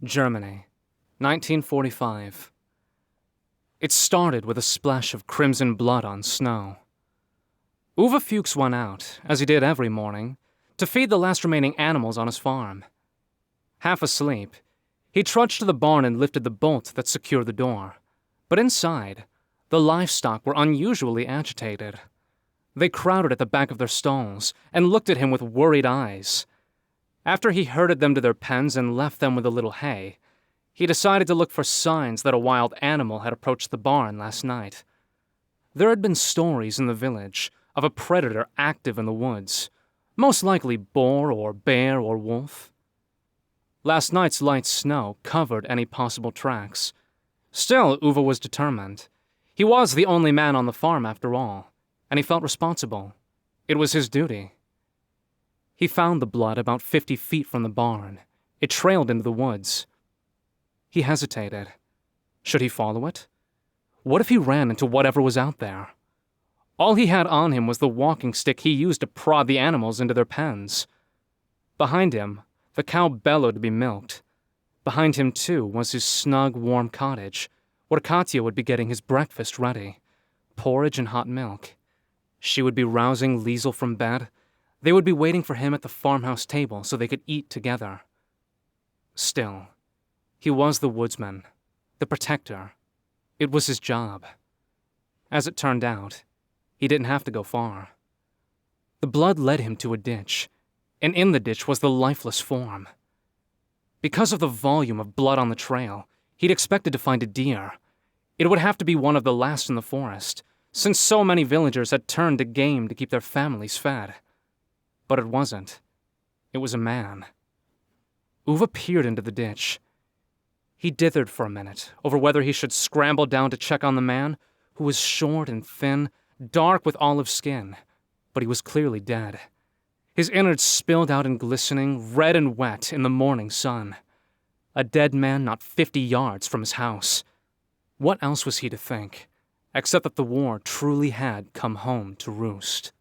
Germany, 1945. It started with a splash of crimson blood on snow. Uwe Fuchs went out, as he did every morning, to feed the last remaining animals on his farm. Half asleep, he trudged to the barn and lifted the bolt that secured the door. But inside, the livestock were unusually agitated. They crowded at the back of their stalls and looked at him with worried eyes. After he herded them to their pens and left them with a little hay, he decided to look for signs that a wild animal had approached the barn last night. There had been stories in the village of a predator active in the woods, most likely boar or bear or wolf. Last night's light snow covered any possible tracks. Still, Uwe was determined. He was the only man on the farm after all, and he felt responsible. It was his duty. He found the blood about 50 feet from the barn. It trailed into the woods. He hesitated. Should he follow it? What if he ran into whatever was out there? All he had on him was the walking stick he used to prod the animals into their pens. Behind him, the cow bellowed to be milked. Behind him, too, was his snug, warm cottage, where Katsu would be getting his breakfast ready. Porridge and hot milk. She would be rousing Liesel from bed. They would be waiting for him at the farmhouse table so they could eat together. Still, he was the woodsman, the protector. It was his job. As it turned out, he didn't have to go far. The blood led him to a ditch, and in the ditch was the lifeless form. Because of the volume of blood on the trail, he'd expected to find a deer. It would have to be one of the last in the forest, since so many villagers had turned to game to keep their families fed. But it wasn't. It was a man. Uwe peered into the ditch. He dithered for a minute over whether he should scramble down to check on the man, who was short and thin, dark with olive skin, but he was clearly dead. His innards spilled out and glistening, red and wet in the morning sun. A dead man not 50 yards from his house. What else was he to think, except that the war truly had come home to roost?